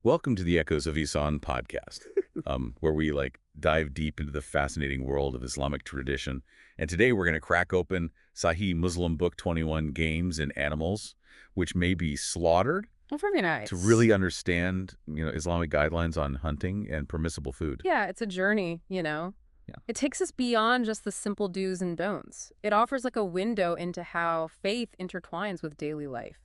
Welcome to the Echoes of Ihsan podcast, where we dive deep into the fascinating world of Islamic tradition. And today we're going to crack open Sahih Muslim Book 21, Games and Animals, which may be slaughtered Oh, very to nice. really understand, Islamic guidelines on hunting and permissible food. Yeah, it's a journey. Yeah. It takes us beyond just the simple do's and don'ts. It offers like a window into how faith intertwines with daily life,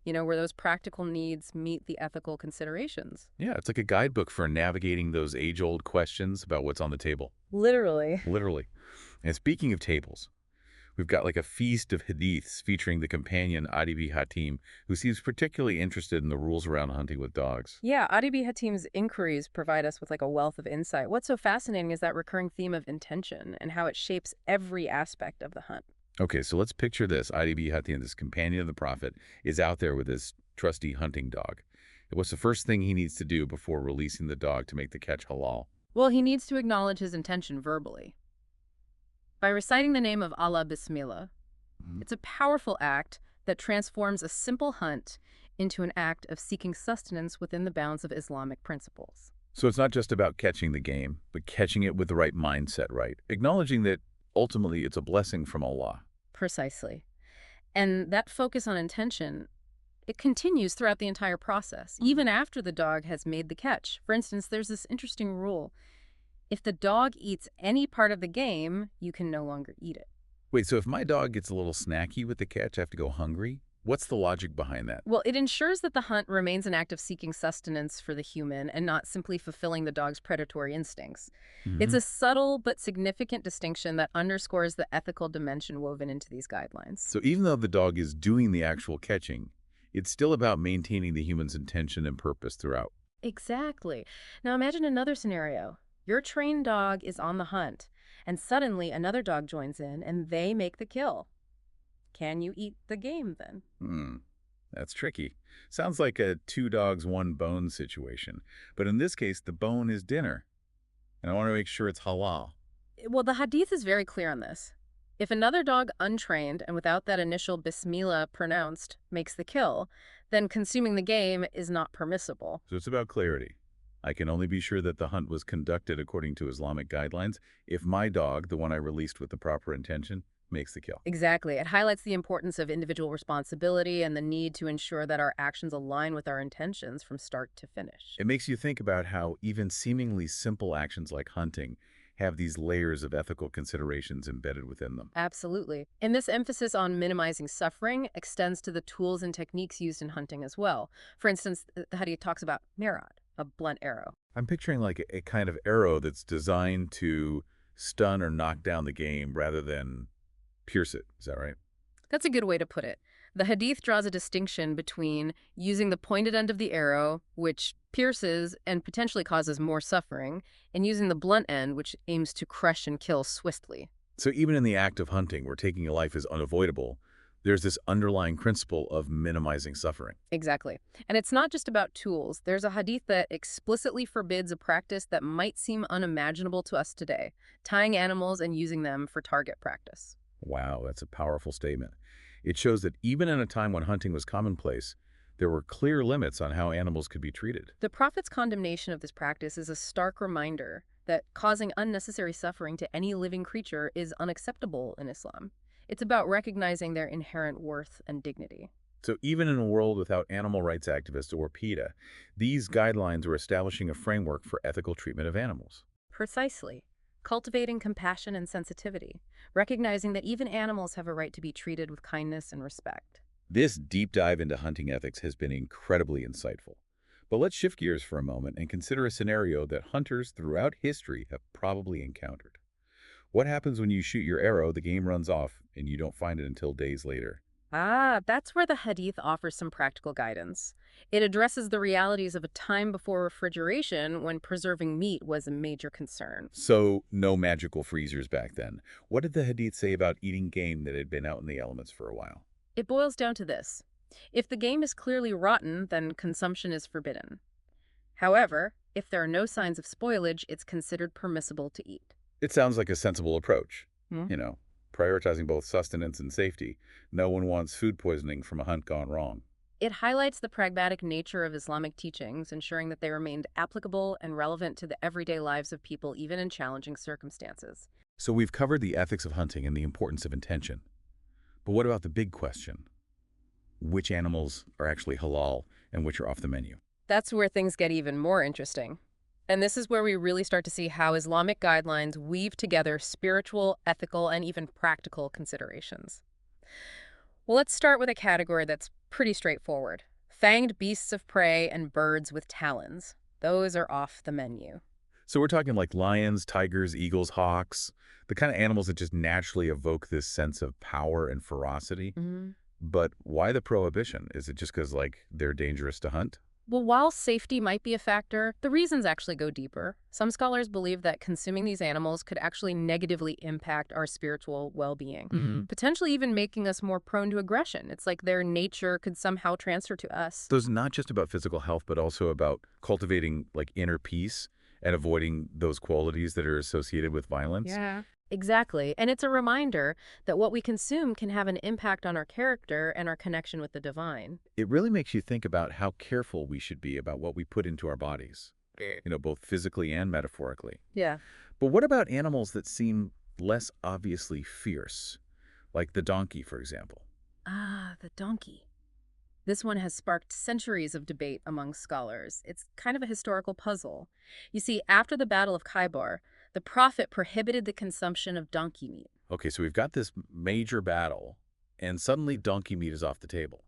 where those practical needs meet the ethical considerations. Yeah, it's like a guidebook for navigating those age-old questions about what's on the table, Literally. literally. And speaking of tables, we've got like a feast of hadiths featuring the companion Adi B. Hatim, who seems particularly interested in the rules around hunting with dogs. Yeah, Adi B. Hatim's inquiries provide us with like a wealth of insight. What's so fascinating is that recurring theme of intention and how it shapes every aspect of the hunt. Okay, so let's picture this. Adi B. Hatim, this companion of the Prophet, is out there with his trusty hunting dog. What's the first thing he needs to do before releasing the dog to make the catch halal? Well, he needs to acknowledge his intention verbally. By reciting the name of Allah Bismillah, Mhm. it's a powerful act that transforms a simple hunt into an act of seeking sustenance within the bounds of Islamic principles. So it's not just about catching the game, but catching it with the right mindset, right? Acknowledging that ultimately it's a blessing from Allah. Precisely. And that focus on intention, it continues throughout the entire process, even after the dog has made the catch. For instance, there's this interesting rule. If the dog eats any part of the game, you can no longer eat it. Wait, so if my dog gets a little snacky with the catch, I have to go hungry? What's the logic behind that? Well, it ensures that the hunt remains an act of seeking sustenance for the human and not simply fulfilling the dog's predatory instincts. It's Hmm. a subtle but significant distinction that underscores the ethical dimension woven into these guidelines. So even though the dog is doing the actual catching, it's still about maintaining the human's intention and purpose throughout. Exactly. Now imagine another scenario. Your trained dog is on the hunt, and suddenly another dog joins in and they make the kill. Can you eat the game then? Hmm, that's tricky. Sounds like a two dogs, one bone situation. But in this case, the bone is dinner, and I want to make sure it's halal. Well, the hadith is very clear on this. If another dog untrained and without that initial bismillah pronounced makes the kill, then consuming the game is not permissible. So it's about clarity. I can only be sure that the hunt was conducted according to Islamic guidelines if my dog, the one I released with the proper intention, makes the kill. Exactly. It highlights the importance of individual responsibility and the need to ensure that our actions align with our intentions from start to finish. It makes you think about how even seemingly simple actions like hunting have these layers of ethical considerations embedded within them. Absolutely. And this emphasis on minimizing suffering extends to the tools and techniques used in hunting as well. For instance, the hadith talks about mirad, a blunt arrow. I'm picturing like a kind of arrow that's designed to stun or knock down the game rather than pierce it. Is that right? That's a good way to put it. The hadith draws a distinction between using the pointed end of the arrow, which pierces and potentially causes more suffering, and using the blunt end, which aims to crush and kill swiftly. So even in the act of hunting, where taking a life is unavoidable, there's this underlying principle of minimizing suffering. Exactly. And it's not just about tools. There's a hadith that explicitly forbids a practice that might seem unimaginable to us today, tying animals and using them for target practice. Wow, that's a powerful statement. It shows that even in a time when hunting was commonplace, there were clear limits on how animals could be treated. The Prophet's condemnation of this practice is a stark reminder that causing unnecessary suffering to any living creature is unacceptable in Islam. It's about recognizing their inherent worth and dignity. So even in a world without animal rights activists or PETA, these guidelines were establishing a framework for ethical treatment of animals. Precisely. Cultivating compassion and sensitivity, recognizing that even animals have a right to be treated with kindness and respect. This deep dive into hunting ethics has been incredibly insightful. But let's shift gears for a moment and consider a scenario that hunters throughout history have probably encountered. What happens when you shoot your arrow, the game runs off, and you don't find it until days later? That's where the Hadith offers some practical guidance. It addresses the realities of a time before refrigeration when preserving meat was a major concern. So, no magical freezers back then. What did the Hadith say about eating game that had been out in the elements for a while? It boils down to this. If the game is clearly rotten, then consumption is forbidden. However, if there are no signs of spoilage, it's considered permissible to eat. It sounds like a sensible approach. Hmm? You know, prioritizing both sustenance and safety. No one wants food poisoning from a hunt gone wrong. It highlights the pragmatic nature of Islamic teachings, ensuring that they remained applicable and relevant to the everyday lives of people, even in challenging circumstances. So we've covered the ethics of hunting and the importance of intention. But what about the big question? Which animals are actually halal and which are off the menu? That's where things get even more interesting. And this is where we really start to see how Islamic guidelines weave together spiritual, ethical, and even practical considerations. Well, let's start with a category that's pretty straightforward. Fanged beasts of prey and birds with talons. Those are off the menu. So we're talking like lions, tigers, eagles, hawks, the kind of animals that just naturally evoke this sense of power and ferocity. But why the prohibition? Is it just because, like, they're dangerous to hunt? Well, while safety might be a factor, the reasons actually go deeper. Some scholars believe that consuming these animals could actually negatively impact our spiritual well-being, potentially even making us more prone to aggression. It's like their nature could somehow transfer to us. So it's not just about physical health, but also about cultivating, like, inner peace and avoiding those qualities that are associated with violence? Yeah. Exactly. And it's a reminder that what we consume can have an impact on our character and our connection with the divine. It really makes you think about how careful we should be about what we put into our bodies, both physically and metaphorically. Yeah. But what about animals that seem less obviously fierce, like the donkey, for example? Ah, the donkey. This one has sparked centuries of debate among scholars. It's kind of a historical puzzle. You see, after the Battle of Khaybar, the Prophet prohibited the consumption of donkey meat. Okay, so we've got this major battle, and suddenly donkey meat is off the table.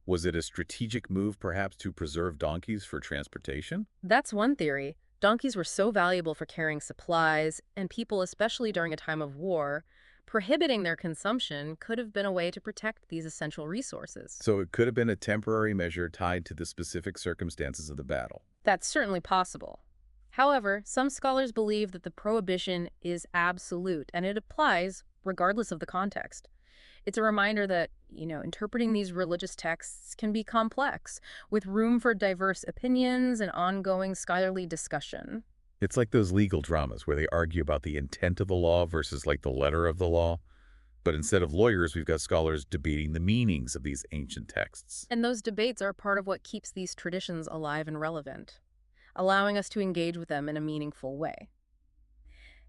Was it a strategic move, perhaps, to preserve donkeys for transportation? That's one theory. Donkeys were so valuable for carrying supplies, and people, especially during a time of war, prohibiting their consumption could have been a way to protect these essential resources. So it could have been a temporary measure tied to the specific circumstances of the battle. That's certainly possible. However, some scholars believe that the prohibition is absolute, and it applies regardless of the context. It's a reminder that, interpreting these religious texts can be complex, with room for diverse opinions and ongoing scholarly discussion. It's like those legal dramas where they argue about the intent of the law versus, like, the letter of the law. But instead of lawyers, we've got scholars debating the meanings of these ancient texts. And those debates are part of what keeps these traditions alive and relevant, allowing us to engage with them in a meaningful way.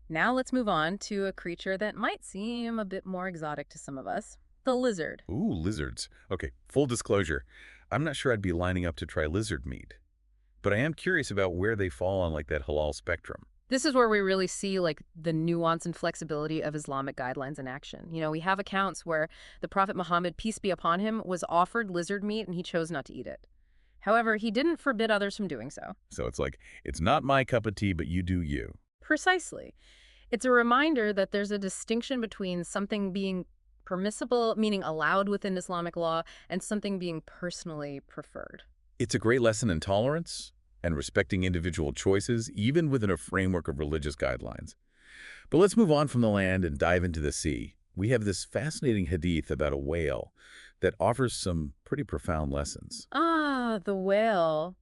Now let's move on to a creature that might seem a bit more exotic to some of us, the lizard. Ooh, lizards. Okay, full disclosure, I'm not sure I'd be lining up to try lizard meat. But I am curious about where they fall on, like, that halal spectrum. This is where we really see, like, the nuance and flexibility of Islamic guidelines in action. We have accounts where the Prophet Muhammad, peace be upon him, was offered lizard meat and he chose not to eat it. However, he didn't forbid others from doing so. So it's like, it's not my cup of tea, but you do you. Precisely. It's a reminder that there's a distinction between something being permissible, meaning allowed within Islamic law, and something being personally preferred. It's a great lesson in tolerance and respecting individual choices, even within a framework of religious guidelines. But let's move on from the land and dive into the sea. We have this fascinating hadith about a whale that offers some pretty profound lessons. Ah, the whale.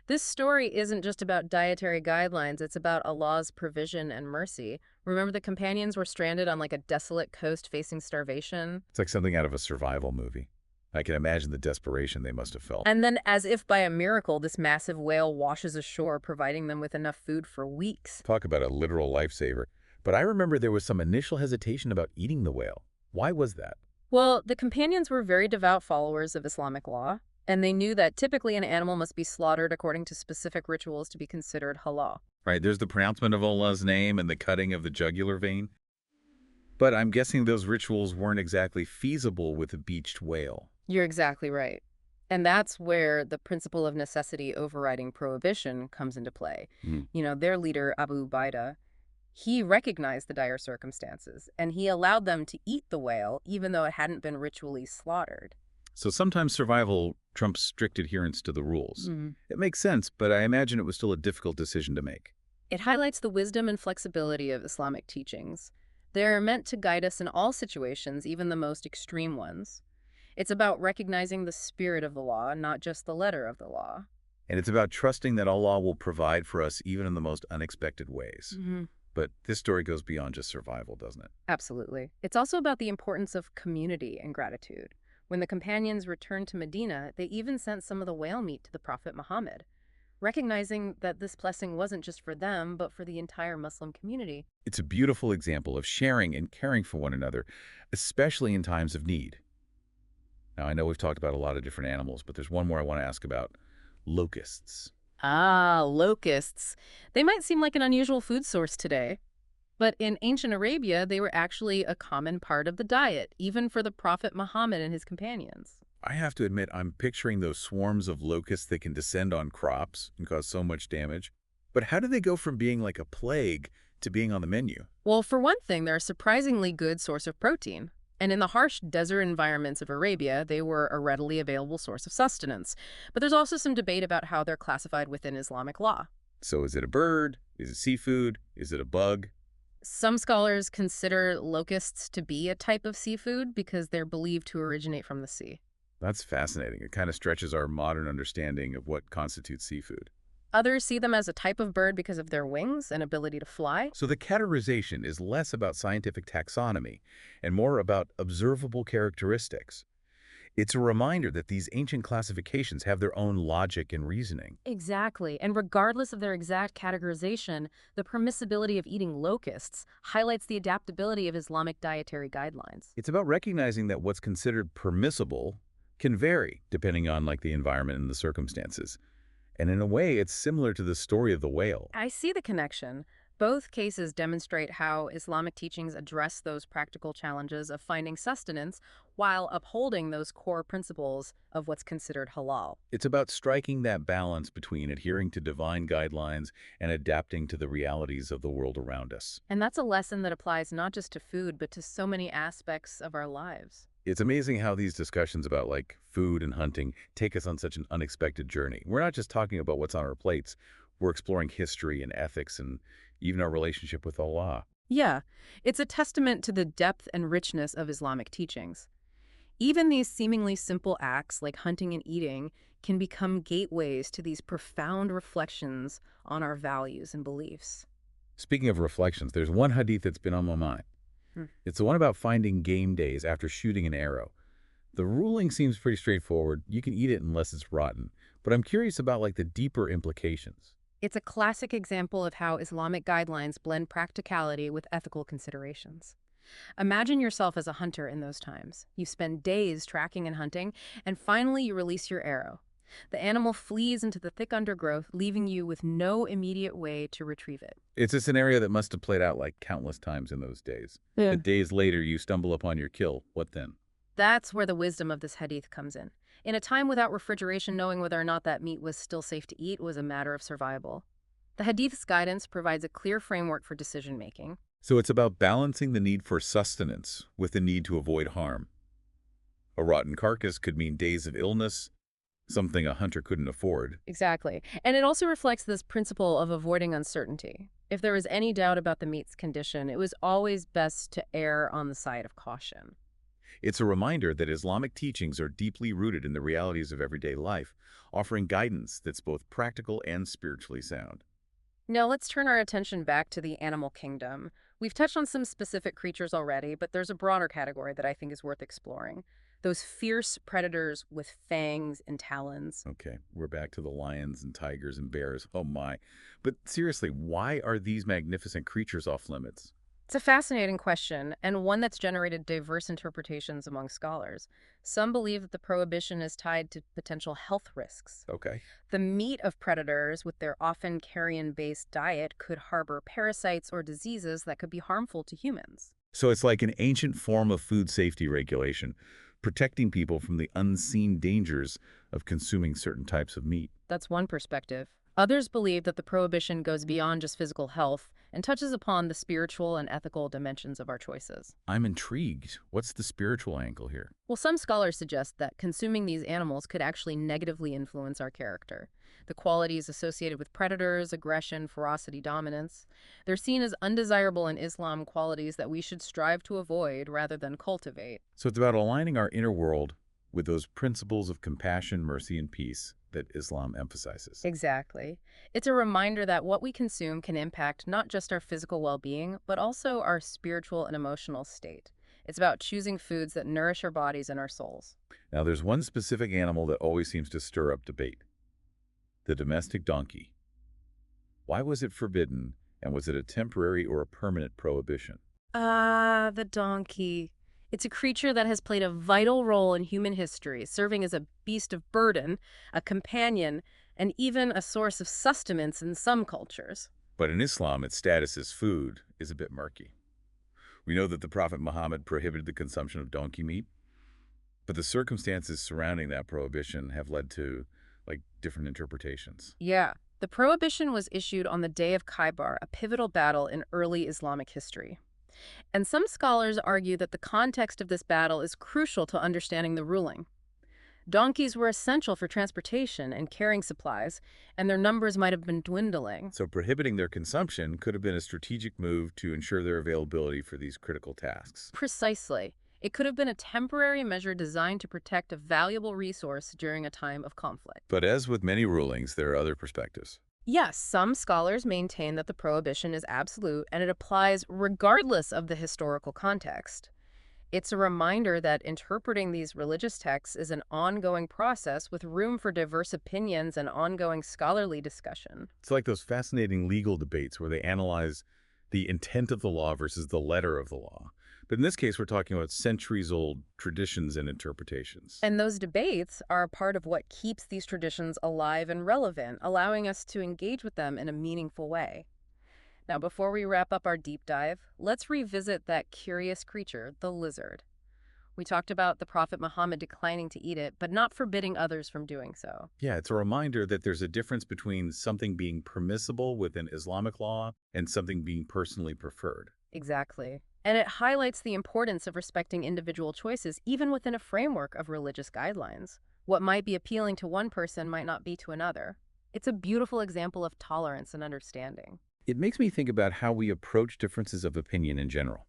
This story isn't just about dietary guidelines, it's about Allah's provision and mercy. Remember, the companions were stranded on, like, a desolate coast facing starvation? It's like something out of a survival movie. I can imagine the desperation they must have felt. And then, as if by a miracle, this massive whale washes ashore, providing them with enough food for weeks. Talk about a literal lifesaver. But I remember there was some initial hesitation about eating the whale. Why was that? Well, the companions were very devout followers of Islamic law, and they knew that typically an animal must be slaughtered according to specific rituals to be considered halal. Right, there's the pronouncement of Allah's name and the cutting of the jugular vein. But I'm guessing those rituals weren't exactly feasible with a beached whale. You're exactly right. And that's where the principle of necessity overriding prohibition comes into play. Their leader, Abu Ubaidah, he recognized the dire circumstances, and he allowed them to eat the whale even though it hadn't been ritually slaughtered. So sometimes survival trumps strict adherence to the rules. It makes sense, but I imagine it was still a difficult decision to make. It highlights the wisdom and flexibility of Islamic teachings. They're meant to guide us in all situations, even the most extreme ones. It's about recognizing the spirit of the law, not just the letter of the law. And it's about trusting that Allah will provide for us even in the most unexpected ways. But this story goes beyond just survival, doesn't it? Absolutely. It's also about the importance of community and gratitude. When the companions returned to Medina, they even sent some of the whale meat to the Prophet Muhammad, recognizing that this blessing wasn't just for them, but for the entire Muslim community. It's a beautiful example of sharing and caring for one another, especially in times of need. Now, I know we've talked about a lot of different animals, but there's one more I want to ask about: locusts. Ah, locusts. They might seem like an unusual food source today, but in ancient Arabia, they were actually a common part of the diet, even for the Prophet Muhammad and his companions. I have to admit, I'm picturing those swarms of locusts that can descend on crops and cause so much damage. But how do they go from being like a plague to being on the menu? Well, for one thing, they're a surprisingly good source of protein. And in the harsh desert environments of Arabia, they were a readily available source of sustenance. But there's also some debate about how they're classified within Islamic law. So is it a bird? Is it seafood? Is it a bug? Some scholars consider locusts to be a type of seafood because they're believed to originate from the sea. That's fascinating. It kind of stretches our modern understanding of what constitutes seafood. Others see them as a type of bird because of their wings and ability to fly. So the categorization is less about scientific taxonomy and more about observable characteristics. It's a reminder that these ancient classifications have their own logic and reasoning. Exactly. And regardless of their exact categorization, the permissibility of eating locusts highlights the adaptability of Islamic dietary guidelines. It's about recognizing that what's considered permissible can vary depending on the environment and the circumstances. And in a way, it's similar to the story of the whale. I see the connection. Both cases demonstrate how Islamic teachings address those practical challenges of finding sustenance while upholding those core principles of what's considered halal. It's about striking that balance between adhering to divine guidelines and adapting to the realities of the world around us. And that's a lesson that applies not just to food, but to so many aspects of our lives. It's amazing how these discussions about food and hunting take us on such an unexpected journey. We're not just talking about what's on our plates. We're exploring history and ethics and even our relationship with Allah. Yeah, it's a testament to the depth and richness of Islamic teachings. Even these seemingly simple acts like hunting and eating can become gateways to these profound reflections on our values and beliefs. Speaking of reflections, there's one hadith that's been on my mind. It's the one about finding game days after shooting an arrow. The ruling seems pretty straightforward. You can eat it unless it's rotten. But I'm curious about the deeper implications. It's a classic example of how Islamic guidelines blend practicality with ethical considerations. Imagine yourself as a hunter in those times. You spend days tracking and hunting, and finally you release your arrow. The animal flees into the thick undergrowth, leaving you with no immediate way to retrieve it. It's a scenario that must have played out countless times in those days. Yeah. But days later, you stumble upon your kill. What then? That's where the wisdom of this hadith comes in. In a time without refrigeration, knowing whether or not that meat was still safe to eat was a matter of survival. The hadith's guidance provides a clear framework for decision-making. So it's about balancing the need for sustenance with the need to avoid harm. A rotten carcass could mean days of illness, something a hunter couldn't afford. Exactly. And it also reflects this principle of avoiding uncertainty. If there was any doubt about the meat's condition, it was always best to err on the side of caution. It's a reminder that Islamic teachings are deeply rooted in the realities of everyday life, offering guidance that's both practical and spiritually sound. Now let's turn our attention back to the animal kingdom. We've touched on some specific creatures already, but there's a broader category that I think is worth exploring. Those fierce predators with fangs and talons. Okay, we're back to the lions and tigers and bears. Oh my. But seriously, why are these magnificent creatures off limits? It's a fascinating question, and one that's generated diverse interpretations among scholars. Some believe that the prohibition is tied to potential health risks. Okay. The meat of predators, with their often carrion-based diet, could harbor parasites or diseases that could be harmful to humans. So it's like an ancient form of food safety regulation, protecting people from the unseen dangers of consuming certain types of meat. That's one perspective. Others believe that the prohibition goes beyond just physical health and touches upon the spiritual and ethical dimensions of our choices. I'm intrigued. What's the spiritual angle here? Well, some scholars suggest that consuming these animals could actually negatively influence our character. The qualities associated with predators, aggression, ferocity, dominance, they're seen as undesirable in Islam, qualities that we should strive to avoid rather than cultivate. So it's about aligning our inner world with those principles of compassion, mercy, and peace that Islam emphasizes. Exactly. It's a reminder that what we consume can impact not just our physical well-being, but also our spiritual and emotional state. It's about choosing foods that nourish our bodies and our souls. Now, there's one specific animal that always seems to stir up debate: the domestic donkey. Why was it forbidden, and was it a temporary or a permanent prohibition? Ah, the donkey. It's a creature that has played a vital role in human history, serving as a beast of burden, a companion, and even a source of sustenance in some cultures. But in Islam, its status as food is a bit murky. We know that the Prophet Muhammad prohibited the consumption of donkey meat, but the circumstances surrounding that prohibition have led to, different interpretations. Yeah, the prohibition was issued on the Day of Khaybar, a pivotal battle in early Islamic history. And some scholars argue that the context of this battle is crucial to understanding the ruling. Donkeys were essential for transportation and carrying supplies, and their numbers might have been dwindling. So prohibiting their consumption could have been a strategic move to ensure their availability for these critical tasks. Precisely. It could have been a temporary measure designed to protect a valuable resource during a time of conflict. But as with many rulings, there are other perspectives. Yes, some scholars maintain that the prohibition is absolute and it applies regardless of the historical context. It's a reminder that interpreting these religious texts is an ongoing process with room for diverse opinions and ongoing scholarly discussion. It's like those fascinating legal debates where they analyze the intent of the law versus the letter of the law. But in this case, we're talking about centuries-old traditions and interpretations. And those debates are a part of what keeps these traditions alive and relevant, allowing us to engage with them in a meaningful way. Now, before we wrap up our deep dive, let's revisit that curious creature, the lizard. We talked about the Prophet Muhammad declining to eat it, but not forbidding others from doing so. Yeah, it's a reminder that there's a difference between something being permissible within Islamic law and something being personally preferred. Exactly. And it highlights the importance of respecting individual choices, even within a framework of religious guidelines. What might be appealing to one person might not be to another. It's a beautiful example of tolerance and understanding. It makes me think about how we approach differences of opinion in general.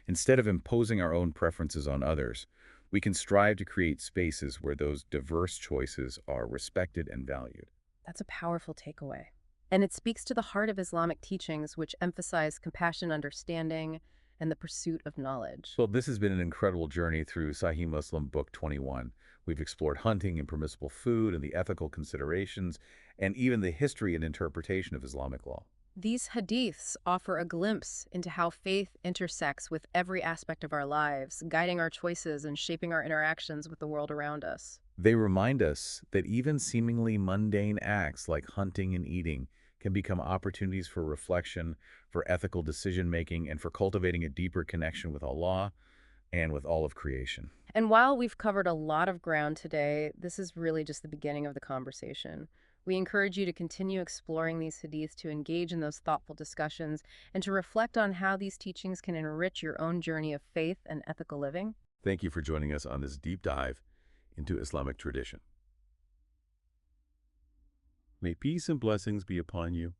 Instead of imposing our own preferences on others, we can strive to create spaces where those diverse choices are respected and valued. That's a powerful takeaway. And it speaks to the heart of Islamic teachings, which emphasize compassion, understanding, and the pursuit of knowledge. Well, this has been an incredible journey through Sahih Muslim Book 21. We've explored hunting and permissible food and the ethical considerations, and even the history and interpretation of Islamic law. These hadiths offer a glimpse into how faith intersects with every aspect of our lives, guiding our choices and shaping our interactions with the world around us. They remind us that even seemingly mundane acts like hunting and eating can become opportunities for reflection, for ethical decision-making, and for cultivating a deeper connection with Allah and with all of creation. And while we've covered a lot of ground today, this is really just the beginning of the conversation. We encourage you to continue exploring these hadiths, to engage in those thoughtful discussions, and to reflect on how these teachings can enrich your own journey of faith and ethical living. Thank you for joining us on this deep dive into Islamic tradition. May peace and blessings be upon you.